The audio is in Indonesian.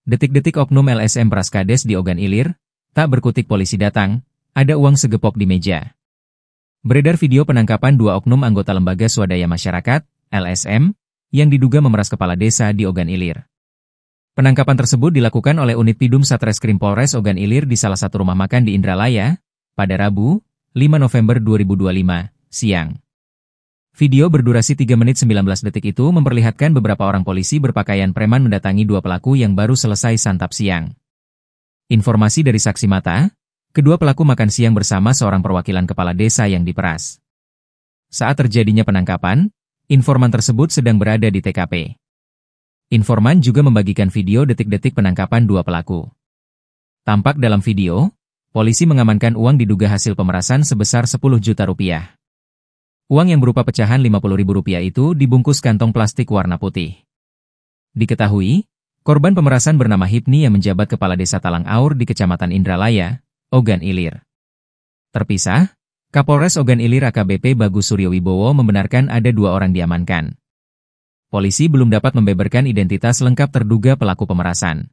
Detik-detik oknum LSM Praskades di Ogan Ilir, tak berkutik polisi datang, ada uang segepok di meja. Beredar video penangkapan dua oknum anggota Lembaga Swadaya Masyarakat, LSM, yang diduga memeras kepala desa di Ogan Ilir. Penangkapan tersebut dilakukan oleh Unit Pidum Satreskrim Polres Ogan Ilir di salah satu rumah makan di Indralaya, pada Rabu, 5 November 2025, siang. Video berdurasi 3 menit 19 detik itu memperlihatkan beberapa orang polisi berpakaian preman mendatangi dua pelaku yang baru selesai santap siang. Informasi dari saksi mata, kedua pelaku makan siang bersama seorang perwakilan kepala desa yang diperas. Saat terjadinya penangkapan, informan tersebut sedang berada di TKP. Informan juga membagikan video detik-detik penangkapan dua pelaku. Tampak dalam video, polisi mengamankan uang diduga hasil pemerasan sebesar 10 juta rupiah. Uang yang berupa pecahan Rp50.000 itu dibungkus kantong plastik warna putih. Diketahui, korban pemerasan bernama Hipni yang menjabat Kepala Desa Talang Aur di Kecamatan Indralaya, Ogan Ilir. Terpisah, Kapolres Ogan Ilir AKBP Bagus Suryo Wibowo membenarkan ada dua orang diamankan. Polisi belum dapat membeberkan identitas lengkap terduga pelaku pemerasan.